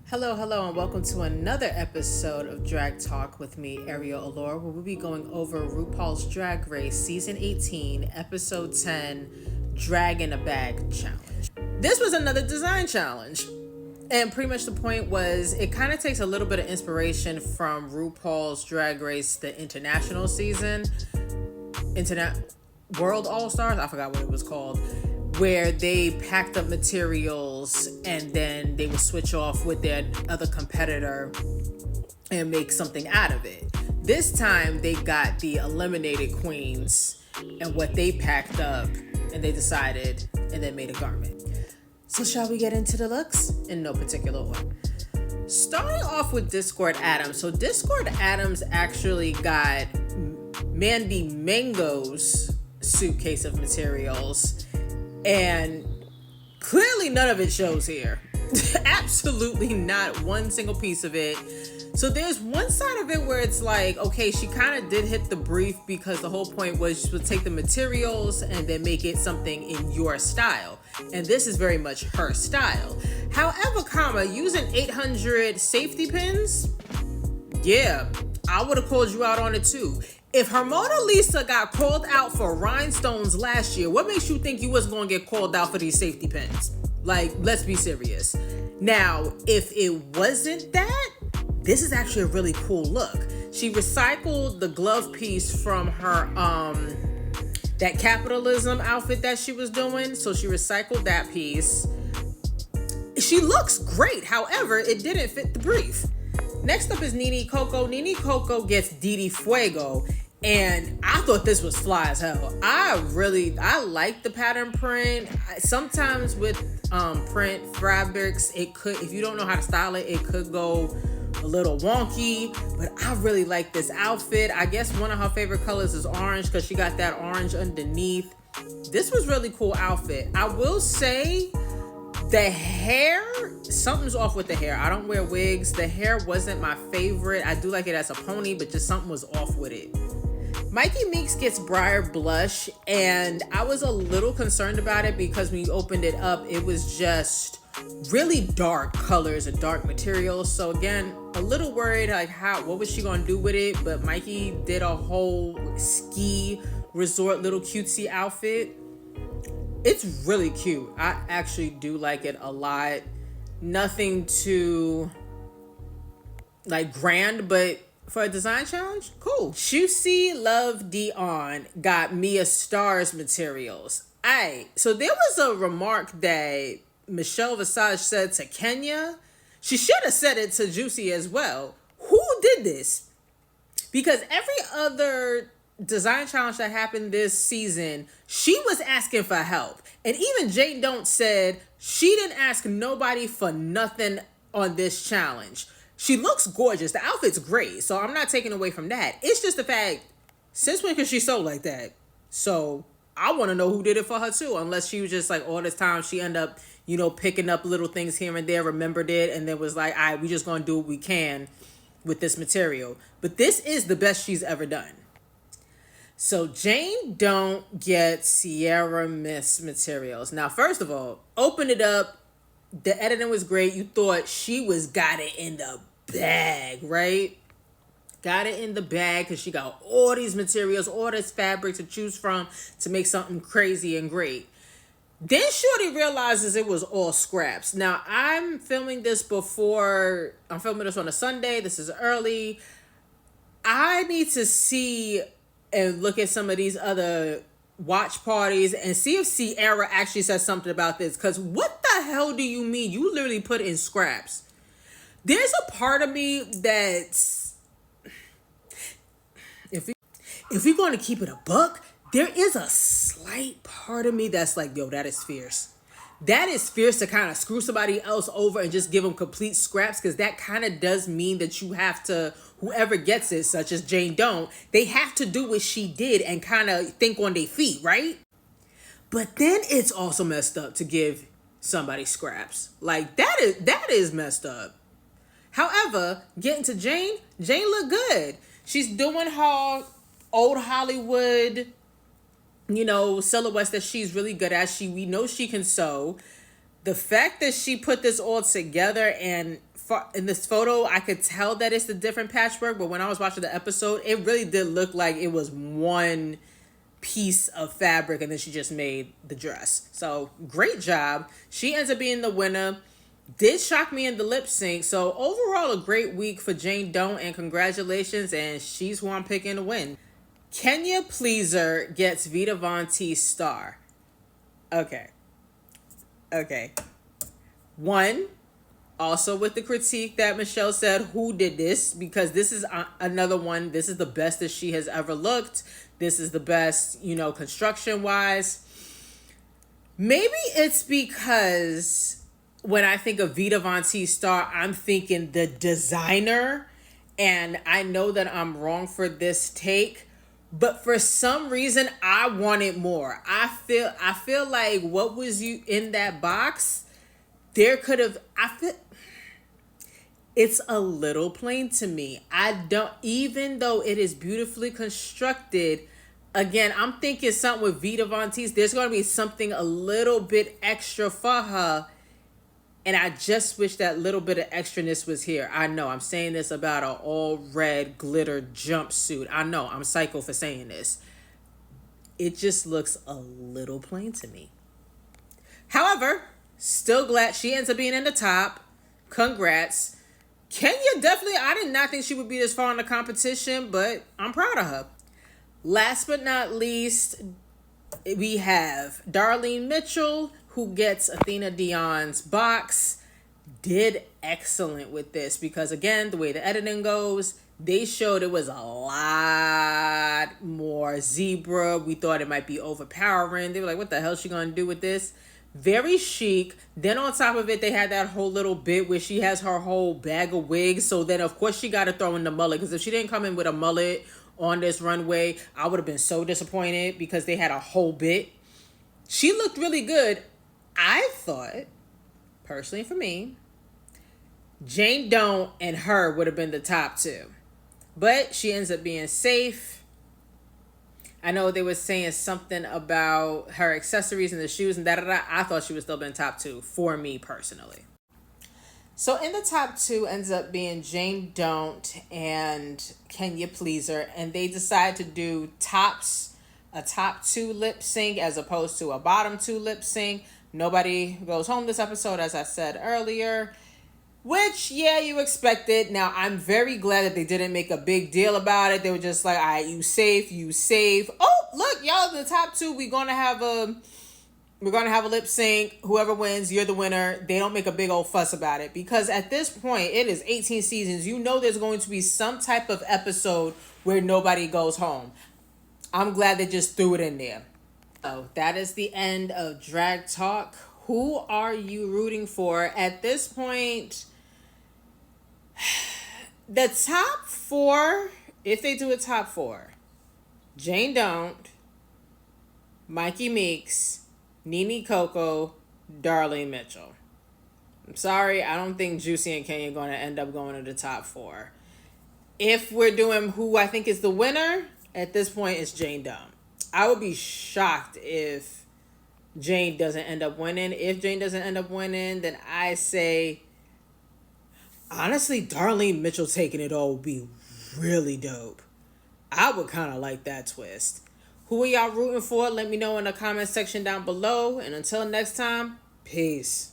Hello, and welcome to another episode of Drag Talk with me, Ariel Allure, where we'll be going over RuPaul's Drag Race Season 18, Episode 10, Drag in a Bag Challenge. This was another design challenge. And pretty much the point was, it kind of takes a little bit of inspiration from RuPaul's Drag Race, the international season, World All-Stars, I forgot what it was called, where they packed up materials and then they would switch off with their other competitor and make something out of it. This time they got the eliminated queens and what they packed up, and they decided and then made a garment. So shall we get into the looks? In no particular order. Starting off with Discord Adams. So Discord Adams actually got Mandy Mango's suitcase of materials, and clearly none of it shows here. Absolutely not one single piece of it. So there's one side of it where it's like, okay, she kind of did hit the brief, because the whole point was she would take the materials and then make it something in your style. And this is very much her style. However, using 800 safety pins, yeah, I would have called you out on it too. If her Mona Lisa got called out for rhinestones last year, what makes you think you wasn't going to get called out for these safety pins? Like, let's be serious. Now, if it wasn't that, this is actually a really cool look. She recycled the glove piece from her, that capitalism outfit that she was doing. So she recycled that piece. She looks great. However, it didn't fit the brief. Next up is Nene Coco. Nene Coco gets Didi Fuego. And I thought this was fly as hell. I like the pattern print. Sometimes with print fabrics, it could, if you don't know how to style it, it could go a little wonky. But I really like this outfit. I guess one of her favorite colors is orange, because she got that orange underneath. This was really cool outfit. I will say the hair, something's off with the hair. I don't wear wigs. The hair wasn't my favorite. I do like it as a pony, but just something was off with it. Mikey Meeks gets Briar Blush, and I was a little concerned about it because when you opened it up, it was just really dark colors and dark materials. So again, a little worried, like what was she gonna do with it? But Mikey did a whole ski resort little cutesy outfit. It's really cute. I actually do like it a lot. Nothing too like grand, but for a design challenge, cool. Juicy Love Dion got Mia Star's materials. So there was a remark that Michelle Visage said to Kenya. She should have said it to Juicy as well. Who did this? Because every other design challenge that happened this season, she was asking for help. And even Jane Don't said she didn't ask nobody for nothing on this challenge. She looks gorgeous. The outfit's great. So I'm not taking away from that. It's just the fact, since when can she sew like that? So I want to know who did it for her too. Unless she was just like all this time she ended up, picking up little things here and there, remembered it, and then was like, all right, we just going to do what we can with this material. But this is the best she's ever done. So Jane Don't get Sierra Mist materials. Now, first of all, open it up. The editing was great. You thought she got it in the bag, right? Got it in the bag because she got all these materials, all this fabric to choose from to make something crazy and great. Then Shorty realizes it was all scraps. Now, I'm filming this on a Sunday. This is early. I need to see and look at some of these other watch parties and see if Sierra actually says something about this. Because what the hell do you mean? You literally put in scraps. There's a part of me that's, if we're going to keep it a buck, there is a slight part of me that's like, yo, that is fierce. That is fierce to kind of screw somebody else over and just give them complete scraps, because that kind of does mean that you have to, whoever gets it, such as Jane Don't, they have to do what she did and kind of think on their feet, right? But then it's also messed up to give somebody scraps. Like, that is messed up. However, getting to Jane looked good. She's doing her old Hollywood, silhouettes that she's really good at. We know she can sew. The fact that she put this all together and in this photo, I could tell that it's the different patchwork, but when I was watching the episode, it really did look like it was one piece of fabric and then she just made the dress. So great job. She ends up being the winner. Did shock me in the lip sync. So overall, a great week for Jane Don't, and congratulations, and she's who I'm picking to win. Kenya Pleaser gets Vita Von Tee's star. Okay. One, also with the critique that Michelle said, who did this? Because this is another one. This is the best that she has ever looked. This is the best, construction wise. Maybe it's because when I think of Vita Von Tee's star, I'm thinking the designer. And I know that I'm wrong for this take, but for some reason I wanted more. I feel like what was you in that box? There could have, it's a little plain to me. Even though it is beautifully constructed, again, I'm thinking something with Vita Von Tee's. There's going to be something a little bit extra for her. And I just wish that little bit of extraness was here. I know I'm saying this about an all red glitter jumpsuit. I know I'm psycho for saying this. It just looks a little plain to me. However, still glad she ends up being in the top. Congrats. Kenya definitely, I did not think she would be this far in the competition, but I'm proud of her. Last but not least, we have Darlene Mitchell, who gets Athena Dion's box. Did excellent with this because, again, the way the editing goes, they showed it was a lot more zebra. We thought it might be overpowering. They were like, what the hell is she going to do with this? Very chic. Then on top of it, they had that whole little bit where she has her whole bag of wigs. So then, of course, she got to throw in the mullet, because if she didn't come in with a mullet on this runway, I would have been so disappointed because they had a whole bit. She looked really good. I thought, personally for me, Jane Don't and her would have been the top two. But she ends up being safe. I know they were saying something about her accessories and the shoes and da-da-da. I thought she would still been top two for me personally. So in the top two ends up being Jane Don't and Kenya Pleaser. And they decide to do a top two lip sync as opposed to a bottom two lip sync. Nobody goes home this episode, as I said earlier, which, yeah, you expected. Now, I'm very glad that they didn't make a big deal about it. They were just like, all right, you safe. Oh, look, y'all in the top two. We're going to have a lip sync. Whoever wins, you're the winner. They don't make a big old fuss about it because at this point, it is 18 seasons. You know there's going to be some type of episode where nobody goes home. I'm glad they just threw it in there. So that is the end of Drag Talk. Who are you rooting for at this point? The top four, if they do a top four, Jane Don't, Mikey Meeks, Nene Coco, Darlene Mitchell. I'm sorry, I don't think Juicy and Kenya are going to end up going to the top four. If we're doing who I think is the winner, at this point it's Jane Don't. I would be shocked if Jane doesn't end up winning. If Jane doesn't end up winning, then I say, honestly, Darlene Mitchell taking it all would be really dope. I would kind of like that twist. Who are y'all rooting for? Let me know in the comment section down below. And until next time, peace.